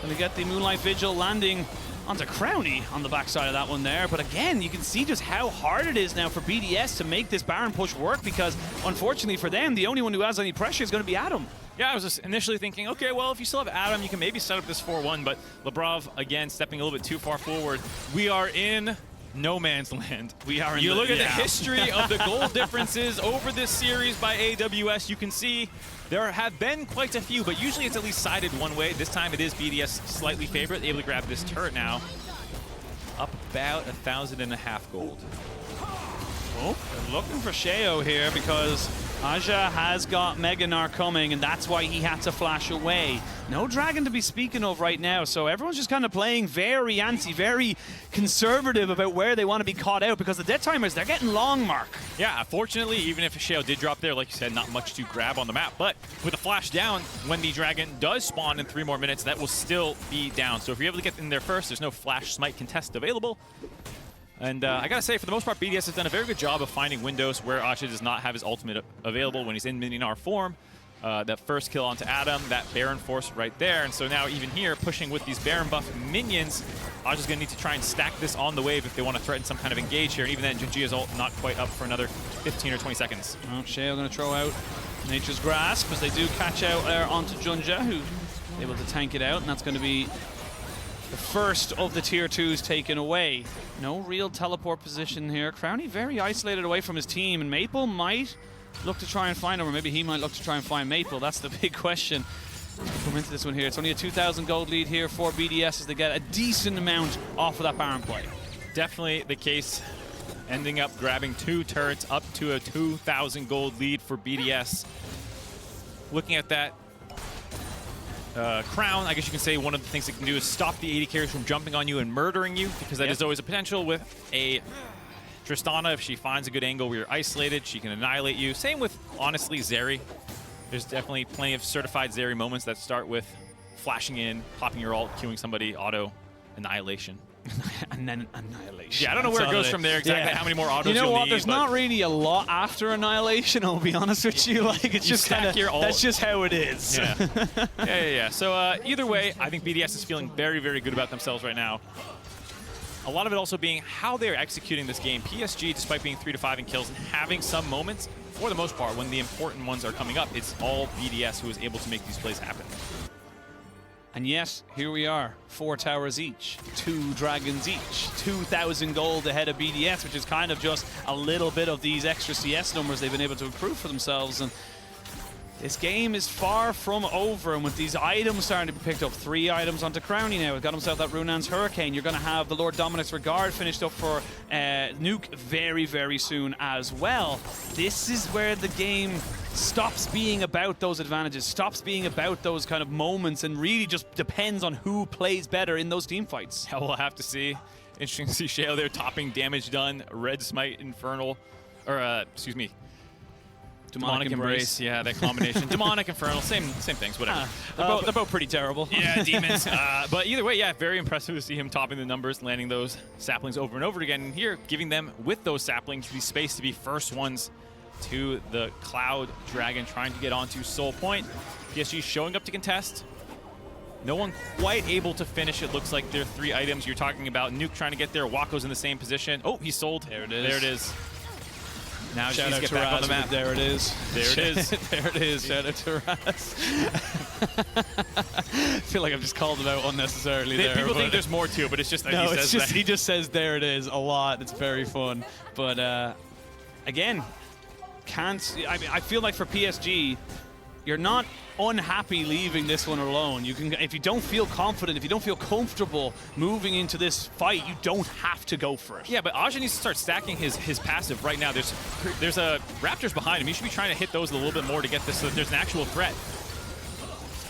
Gonna get the Moonlight Vigil landing onto Crowny on the backside of that one there. But again, you can see just how hard it is now for BDS to make this Baron push work, because unfortunately for them, the only one who has any pressure is going to be Adam. Yeah, I was just initially thinking, okay, well, if you still have Adam, you can maybe set up this 4-1, but Labrov, again, stepping a little bit too far forward. We are in no man's land. We are in You look at the history of the goal differences over this series by AWS, you can see there have been quite a few, but usually it's at least sided one way. This time it is BDS slightly favorite, able to grab this turret now. Up about 1,500 gold. Well, they're looking for Sheo here because Aja has got Mega Gnar coming, and that's why he had to flash away. No Dragon to be speaking of right now, so everyone's just kind of playing very antsy, very conservative about where they want to be caught out, because the dead timers, they're getting long, Mark. Yeah, fortunately, even if Sheo did drop there, like you said, not much to grab on the map, but with a flash down, when the Dragon does spawn in 3 more minutes, that will still be down. So if you're able to get in there first, there's no flash smite contest available. And I gotta say, for the most part, BDS has done a very good job of finding windows where Asha does not have his ultimate available when he's in mini-Gnar form. That first kill onto Adam, that Baron force right there. And so now even here, pushing with these Baron buff minions, Asha's gonna need to try and stack this on the wave if they want to threaten some kind of engage here. And even then, Junjia's ult not quite up for another 15 or 20 seconds. Well, Sheo gonna throw out Nature's Grasp as they do catch out there onto Junjia, who's able to tank it out, and that's gonna be the first of the tier 2s taken away. No real teleport position here. Crowny very isolated away from his team, and Maple might look to try and find him, or maybe he might look to try and find Maple. That's the big question. Come into this one here. It's only a 2,000 gold lead here for BDS as they get a decent amount off of that Baron play. Definitely the case. ending up grabbing 2 turrets up to a 2,000 gold lead for BDS. Looking at that crown, I guess you can say one of the things it can do is stop the AD carries from jumping on you and murdering you, because that is always a potential with a Tristana. If she finds a good angle where you're isolated, she can annihilate you. Same with, honestly, Zeri. There's definitely plenty of certified Zeri moments that start with flashing in, popping your ult, queuing somebody, auto, annihilation. And then annihilation. Yeah, I don't know where it goes from there exactly, how many more autos you know what? need, There's not really a lot after annihilation, I'll be honest with you. Like, it's just kind of, that's just how it is. Yeah. So either way, I think BDS is feeling very, very good about themselves right now. A lot of it also being how they're executing this game. PSG, despite being 3-5 in kills and having some moments, for the most part, when the important ones are coming up, it's all BDS who is able to make these plays happen. And yes, here we are, 4 towers each, 2 dragons each, 2,000 gold ahead of BDS, which is kind of just a little bit of these extra CS numbers they've been able to improve for themselves. And this game is far from over, and with these items starting to be picked up, 3 items onto Crowny now. We've got himself that Runan's Hurricane. You're going to have the Lord Dominic's Regard finished up for Nuke very, very soon as well. This is where the game stops being about those advantages, stops being about those kind of moments, and really just depends on who plays better in those team fights. Hell, we'll have to see. Interesting to see Shao there topping damage done, Red Smite Infernal, or excuse me, Demonic Embrace. Yeah, that combination. Demonic, Infernal, same things, whatever. They're both pretty terrible. Yeah, demons. But either way, yeah, very impressive to see him topping the numbers, landing those saplings over and over again. And here, giving them, with those saplings, the space to be first ones to the Cloud Dragon, trying to get onto Soul Point. PSG showing up to contest. No one quite able to finish. It looks like there are 3 items. You're talking about Nuke trying to get there. Wako's in the same position. Oh, he's sold. There it is. It is. Now Shout just out get back on the map. There it is. There it is. There it is. Shout out to Raz. I feel like I've just called him out unnecessarily there. People think there's more to it, but it's just that no, he says that. He just says there it is a lot. It's very fun. But again, I feel like for PSG, you're not unhappy leaving this one alone. You can, if you don't feel confident, if you don't feel comfortable moving into this fight, you don't have to go for it. Yeah, but Aja needs to start stacking his passive right now. There's a Raptors behind him. He should be trying to hit those a little bit more to get this so that there's an actual threat.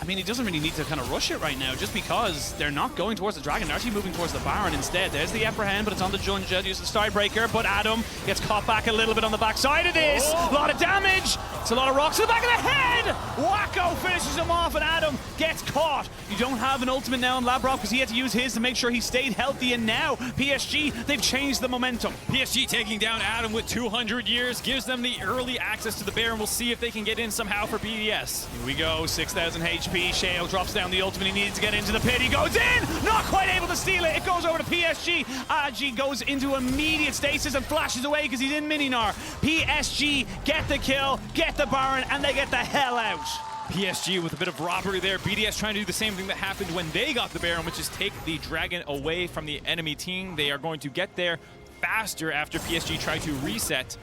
I mean, he doesn't really need to kind of rush it right now, just because they're not going towards the Dragon. They're actually moving towards the Baron instead. There's the Apprehend, but it's on the Junja. Uses the Starbreaker, but Adam gets caught back a little bit on the backside of this. A lot of damage. It's a lot of rocks to the back of the head. Wako finishes him off, and Adam gets caught. You don't have an ultimate now on Labrov because he had to use his to make sure he stayed healthy, and now PSG, they've changed the momentum. PSG taking down Adam with 200 years, gives them the early access to the Baron. We'll see if they can get in somehow for BDS. Here we go, 6,000 HP. Shao drops down the ultimate. He needs to get into the pit. He goes in! Not quite able to steal it. It goes over to PSG. Aji goes into immediate stasis and flashes away because he's in Mininar. PSG get the kill, get the Baron, and they get the hell out. PSG with a bit of robbery there. BDS trying to do the same thing that happened when they got the Baron, which is take the Dragon away from the enemy team. They are going to get there faster after PSG tried to reset,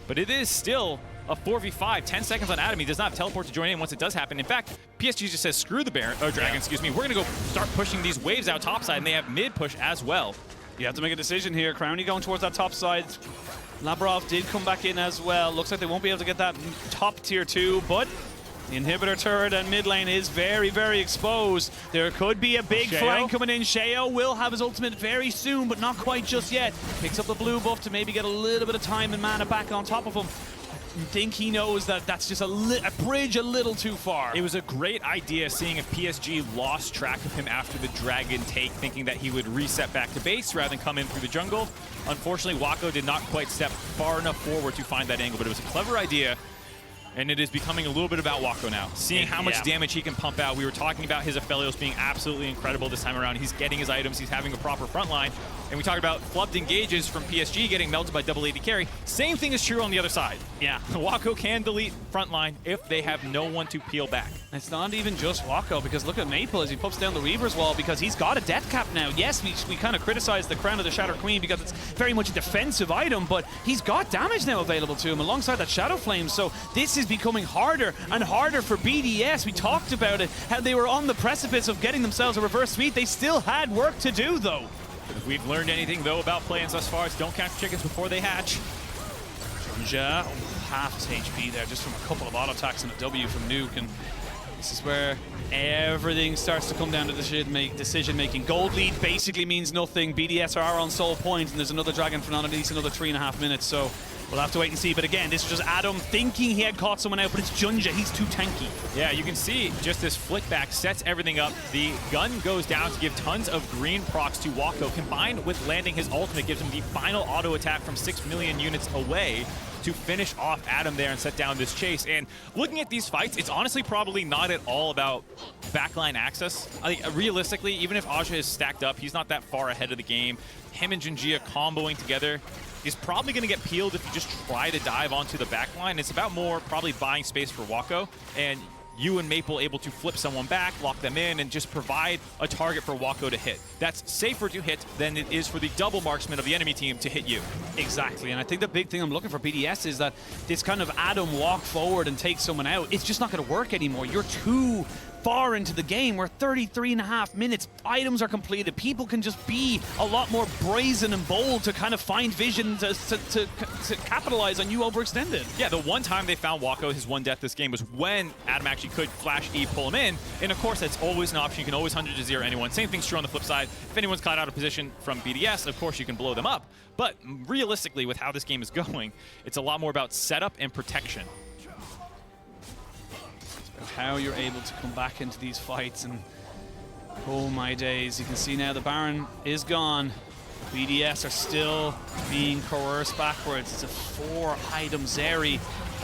but it is still a 4v5, 10 seconds on Adam. He does not teleport to join in once it does happen. In fact, PSG just says, screw the Baron, or Dragon, excuse me. We're going to go start pushing these waves out topside, and they have mid push as well. You have to make a decision here. Crowny going towards that top side. Labrov did come back in as well. Looks like they won't be able to get that top tier 2, but the inhibitor turret and mid lane is very, very exposed. There could be a big flank coming in. Shao will have his ultimate very soon, but not quite just yet. Picks up the blue buff to maybe get a little bit of time and mana back on top of him. I think he knows that that's just a bridge a little too far. It was a great idea seeing if PSG lost track of him after the Dragon take, thinking that he would reset back to base rather than come in through the jungle. Unfortunately, Wako did not quite step far enough forward to find that angle, but it was a clever idea. And it is becoming a little bit about Wako now. Seeing how much damage he can pump out. We were talking about his Aphelios being absolutely incredible this time around. He's getting his items. He's having a proper front line. And we talked about flubbed engages from PSG getting melted by double AD carry. Same thing is true on the other side. Yeah. Wako can delete front line if they have no one to peel back. It's not even just Wako, because look at Maple as he pops down the Weaver's Wall, because he's got a death cap now. Yes, we kind of criticize the Crown of the Shatter Queen because it's very much a defensive item, but he's got damage now available to him alongside that Shadow Flame. So this is becoming harder and harder for BDS. We talked about it, how they were on the precipice of getting themselves a reverse sweep. They still had work to do, though. If we've learned anything, though, about plans thus far, it's don't catch chickens before they hatch. Junja, half his HP there, just from a couple of auto attacks and a W from Nuke, and this is where everything starts to come down to decision making. Gold lead basically means nothing. BDS are on sole point, and there's another Dragon for at least another 3.5 minutes, so we'll have to wait and see. But again, this is just Adam thinking he had caught someone out, but it's Junja. He's too tanky. Yeah, you can see just this flick back sets everything up. The gun goes down to give tons of green procs to Wako. Combined with landing his ultimate gives him the final auto attack from 6 million units away to finish off Adam there and set down this chase. And looking at these fights, it's honestly probably not at all about backline access. I think realistically, even if Aja is stacked up, he's not that far ahead of the game. Him and Junjia comboing together is probably going to get peeled if you just try to dive onto the backline. It's about more probably buying space for Wako, and you and Maple able to flip someone back, lock them in, and just provide a target for Wako to hit. That's safer to hit than it is for the double marksman of the enemy team to hit you. Exactly, and I think the big thing I'm looking for BDS is that this kind of Adam walk forward and take someone out, it's just not going to work anymore. You're too far into the game. We're 33.5 minutes. Items are completed. People can just be a lot more brazen and bold to kind of find vision to capitalize on you overextended. Yeah, the one time they found Wako, his one death this game, was when Adam actually could flash E, pull him in. And of course, that's always an option. You can always 100-0 anyone. Same thing's true on the flip side. If anyone's caught out of position from BDS, of course you can blow them up. But realistically, with how this game is going, it's a lot more about setup and protection. How you're able to come back into these fights, and oh my days, you can see now the Baron is gone. BDS are still being coerced backwards. It's a 4-item Zeri.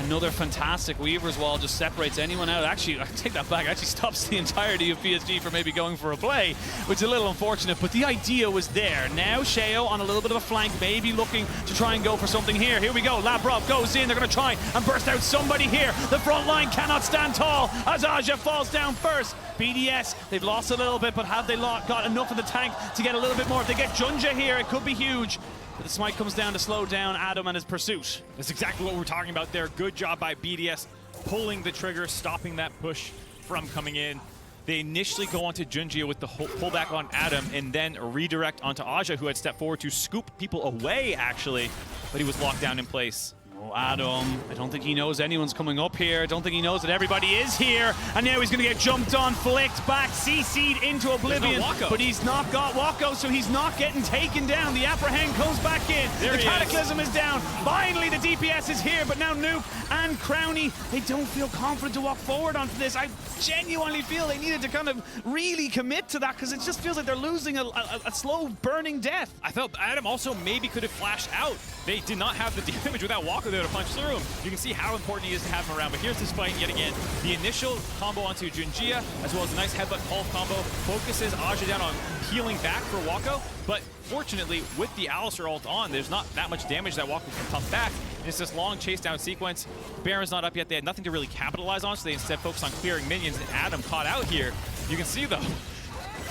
Another fantastic Weaver's Wall just separates anyone out. Actually, I take that back. Actually stops the entirety of PSG from maybe going for a play, which is a little unfortunate, but the idea was there. Now Sheo on a little bit of a flank, maybe looking to try and go for something here. Here we go. Labrov goes in. They're going to try and burst out somebody here. The front line cannot stand tall as Aja falls down first. BDS, they've lost a little bit, but have they got enough of the tank to get a little bit more? If they get Junja here, it could be huge. But the smite comes down to slow down Adam and his pursuit. That's exactly what we're talking about there. Good job by BDS pulling the trigger, stopping that push from coming in. They initially go onto Junjia with the pullback on Adam and then redirect onto Aja, who had stepped forward to scoop people away, actually, but he was locked down in place. Oh, Adam, I don't think he knows anyone's coming up here. I don't think he knows that everybody is here. And now he's going to get jumped on, flicked back, CC'd into oblivion. But he's not got Wako, so he's not getting taken down. The Apprehend comes back in. The Cataclysm is down. Finally, the DPS is here, but now Nuke and Crowny, they don't feel confident to walk forward onto this. I genuinely feel they needed to kind of really commit to that, because it just feels like they're losing a slow burning death. I felt Adam also maybe could have flashed out. They did not have the damage without Wako there to punch through him. You can see how important he is to have him around, but here's this fight yet again. The initial combo onto Junjia, as well as a nice headbutt call combo, focuses Aja down on peeling back for Wako, but fortunately, with the Alistar ult on, there's not that much damage that Wako can pump back. It's this long chase down sequence. Baron's not up yet. They had nothing to really capitalize on, so they instead focus on clearing minions, and Adam caught out here. You can see, though,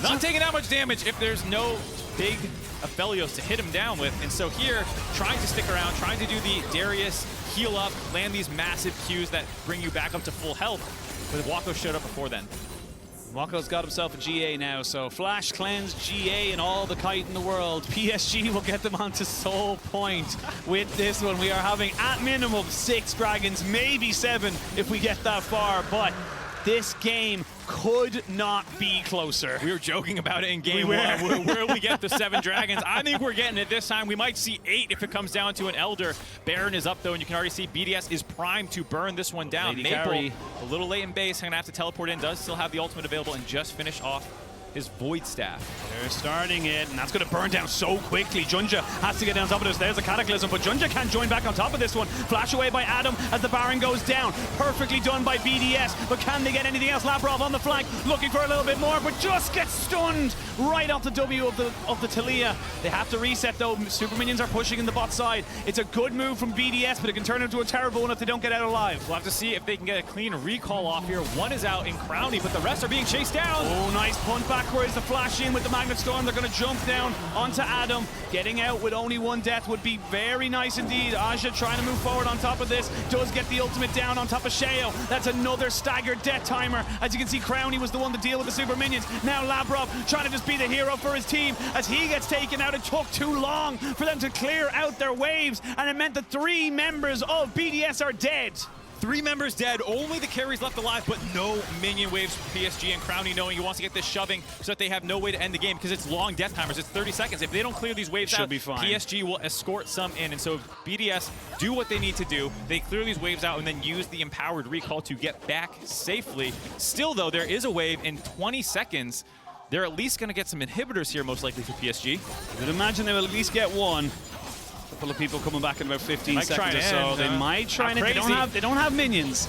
not taking that much damage if there's no big Aphelios to hit him down with. And so here, trying to stick around, trying to do the Darius heal up, land these massive Qs that bring you back up to full health. But Wako showed up before then. Wako's got himself a GA now, so Flash, Cleanse, GA, and all the kite in the world. PSG will get them onto Soul Point with this one. We are having, at minimum, 6 dragons, maybe 7 if we get that far, but this game could not be closer. We were joking about it in game 1. Where we get the 7 dragons. I think we're getting it this time. We might see 8 if it comes down to an Elder. Baron is up, though, and you can already see BDS is primed to burn this one down. Lady Maple, carry. a little late in base, going to have to teleport in. Does still have the ultimate available and just finish off his Void Staff. They're starting it, and that's going to burn down so quickly. Junja has to get down top of this. There's a Cataclysm, but Junja can't join back on top of this one. Flash away by Adam as the Baron goes down. Perfectly done by BDS, but can they get anything else? Labrov on the flank, looking for a little bit more, but just gets stunned right off the W of the Talia. They have to reset, though. Super Minions are pushing in the bot side. It's a good move from BDS, but it can turn into a terrible one if they don't get out alive. We'll have to see if they can get a clean recall off here. One is out in Crowny, but the rest are being chased down. Oh, nice punt back backwards, the flash in with the Magnet Storm. They're going to jump down onto Adam. Getting out with only one death would be very nice indeed. Aja trying to move forward on top of this. Does get the ultimate down on top of Sheo. That's another staggered death timer. As you can see, Crownie was the one to deal with the super minions. Now Labrov trying to just be the hero for his team. As he gets taken out, it took too long for them to clear out their waves, and it meant that 3 members of BDS are dead. 3 members dead, only the carries left alive, but no minion waves for PSG, and Crownie knowing he wants to get this shoving so that they have no way to end the game because it's long death timers. It's 30 seconds. If they don't clear these waves out, PSG will escort some in, and so BDS do what they need to do. They clear these waves out and then use the empowered recall to get back safely. Still, though, there is a wave in 20 seconds. They're at least going to get some inhibitors here, most likely, for PSG. I would imagine they will at least get one. A couple of people coming back in about 15 seconds or so. They might try and they don't have minions.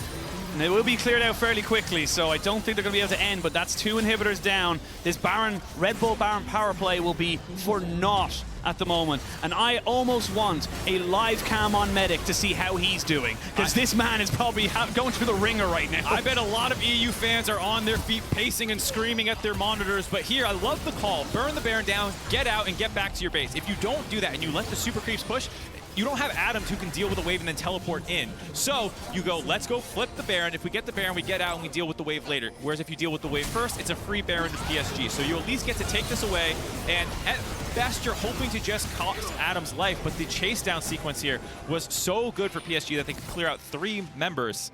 And they will be cleared out fairly quickly, so I don't think they're going to be able to end, but that's 2 inhibitors down. This Baron, Red Bull Baron power play will be for naught at the moment, and I almost want a live cam on Medic to see how he's doing, because this man is probably going through the ringer right now. I bet a lot of EU fans are on their feet pacing and screaming at their monitors, but here, I love the call. Burn the Baron down, get out, and get back to your base. If you don't do that and you let the super creeps push, you don't have Adams who can deal with the wave and then teleport in. So you go, let's go flip the Baron. If we get the Baron, we get out and we deal with the wave later. Whereas if you deal with the wave first, it's a free Baron to PSG. So you at least get to take this away, and at best you're hoping to just cost Adams' life, but the chase down sequence here was so good for PSG that they could clear out 3 members.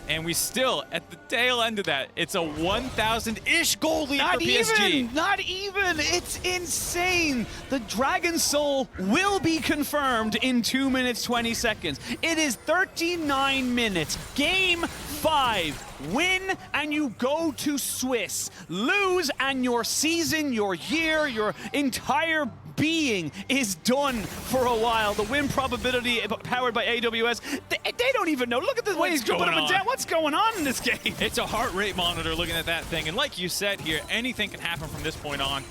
And we still, at the tail end of that, it's a 1,000-ish goal lead for PSG. Not even! It's insane! The Dragon Soul will be confirmed in 2 minutes, 20 seconds. It is 39 minutes. Game 5. Win and you go to Swiss. Lose and your season, your year, your entire being is done for a while. The win probability powered by AWS, they don't even know. Look at the way he's jumping up and down. What's going on in this game? It's a heart rate monitor looking at that thing. And like you said here, anything can happen from this point on.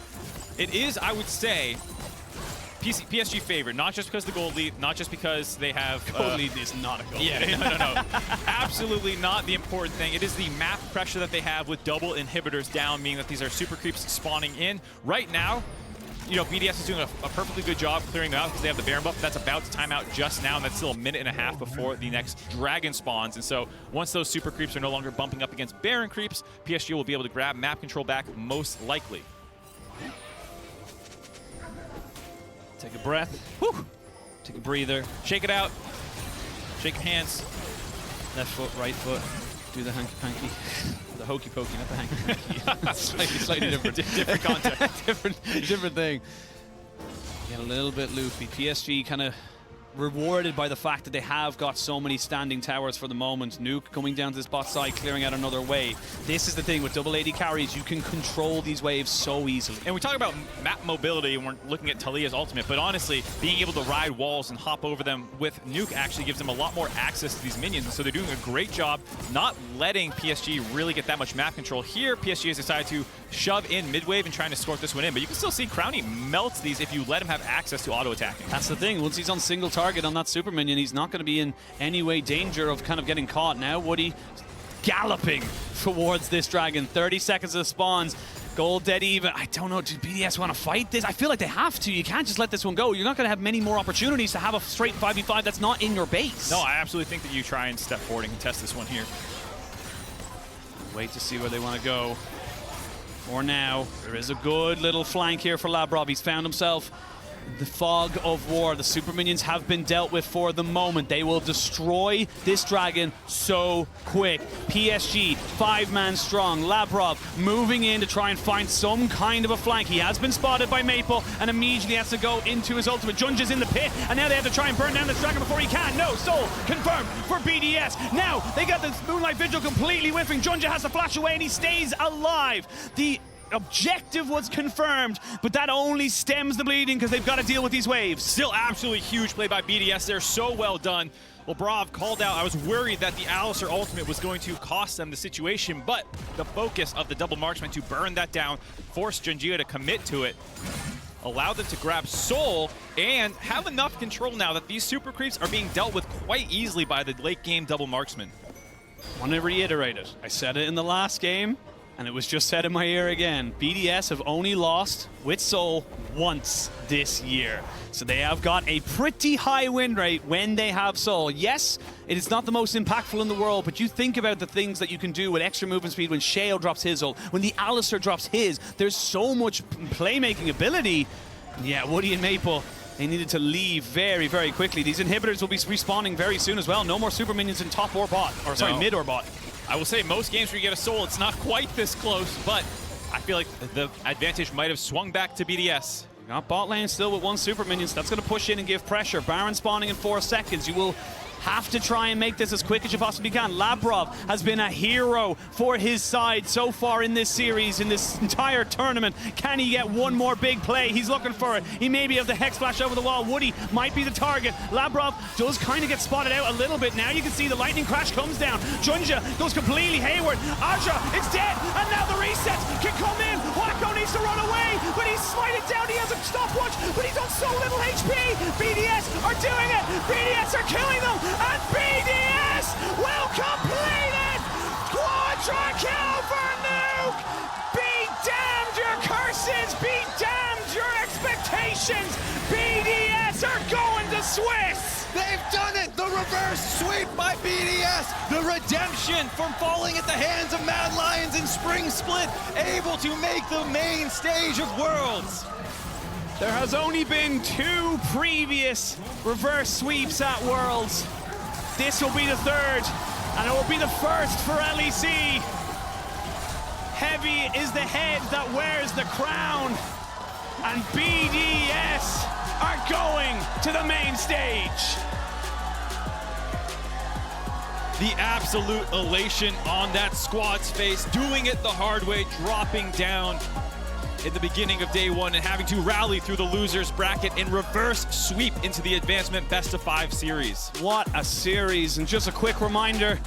It is, I would say, PSG favorite, not just because of the gold lead, not just because they have... Gold lead is not a gold lead. Yeah, no. Absolutely not the important thing. It is the map pressure that they have with double inhibitors down, meaning that these are super creeps spawning in. Right now, you know, BDS is doing a perfectly good job clearing them out because they have the Baron buff. That's about to time out just now, and that's still a minute and a half before the next Dragon spawns. And so once those super creeps are no longer bumping up against Baron creeps, PSG will be able to grab map control back most likely. Take a breath. Whew. Take a breather. Shake it out. Shake hands. Left foot, right foot. Do the hanky-panky. The hokey-pokey, not the hanky-panky. slightly different. Different context. different thing. Get a little bit loopy. PSG kind of rewarded by the fact that they have got so many standing towers for the moment. Nuke coming down to this bot side, clearing out another wave. This is the thing with double AD carries, you can control these waves so easily. And we talk about map mobility and we're looking at Talia's ultimate, but honestly, being able to ride walls and hop over them with Nuke actually gives them a lot more access to these minions, and so they're doing a great job not letting PSG really get that much map control. Here, PSG has decided to shove in mid-wave and trying to escort this one in, but you can still see Crownie melts these if you let him have access to auto-attacking. That's the thing, once he's on single target on that super minion, he's not going to be in any way danger of kind of getting caught. Now Woody galloping towards this dragon. 30 seconds of spawns. Gold dead even. I don't know, do BDS want to fight this? I feel like they have to. You can't just let this one go. You're not going to have many more opportunities to have a straight 5v5 that's not in your base. No, I absolutely think that you try and step forward and contest this one here. Wait to see where they want to go. For now, there is a good little flank here for Labrov. He's found himself the fog of war. The super minions have been dealt with for the moment. They will destroy this dragon so quick. PSG, 5-man strong. Labrov moving in to try and find some kind of a flank. He has been spotted by Maple and immediately has to go into his ultimate. Junja's in the pit, and now they have to try and burn down this dragon before he can. No, Soul confirmed for BDS. Now they got this Moonlight Vigil completely whiffing. Junja has to flash away and he stays alive. The objective was confirmed, but that only stems the bleeding because they've got to deal with these waves. Still absolutely huge play by BDS. They're so well done. Well, Brav called out, I was worried that the Alistar ultimate was going to cost them the situation, but the focus of the double marksman to burn that down, forced Junjia to commit to it, allowed them to grab Soul, and have enough control now that these super creeps are being dealt with quite easily by the late game double marksman. I want to reiterate it. I said it in the last game. And it was just said in my ear again, BDS have only lost with Seoul once this year. So they have got a pretty high win rate when they have Seoul. Yes, it is not the most impactful in the world, but you think about the things that you can do with extra movement speed when Sheo drops his ult, when the Alistar drops his. There's so much playmaking ability. Yeah, Woody and Maple, they needed to leave very, very quickly. These inhibitors will be respawning very soon as well. No more super minions in top or bot, or sorry, mid or bot. I will say most games where you get a soul, it's not quite this close, but I feel like the advantage might have swung back to BDS. Got bot lane still with 1 super minion, so that's going to push in and give pressure. Baron spawning in 4 seconds. You will have to try and make this as quick as you possibly can. Labrov has been a hero for his side so far in this series, in this entire tournament. Can he get one more big play? He's looking for it. He maybe have the Hex Flash over the wall. Woody might be the target. Labrov does kind of get spotted out a little bit. Now you can see the lightning crash comes down. Junja goes completely hayward. Aja is dead, and now the reset can come in. Wacko needs to run away, but he's sliding down. He has a stopwatch, but he's on so little HP. BDS are doing it. BDS are killing them. And BDS will complete it! Quadra kill for Nuke! Be damned your curses! Be damned your expectations! BDS are going to Swiss! They've done it! The reverse sweep by BDS! The redemption from falling at the hands of Mad Lions in Spring Split, able to make the main stage of Worlds! There has only been 2 previous reverse sweeps at Worlds. This will be the 3rd, and it will be the 1st for LEC. Heavy is the head that wears the crown, and BDS are going to the main stage. The absolute elation on that squad's face, doing it the hard way, dropping down in the beginning of day 1 and having to rally through the losers bracket and reverse sweep into the advancement best of 5 series. What a series, and just a quick reminder,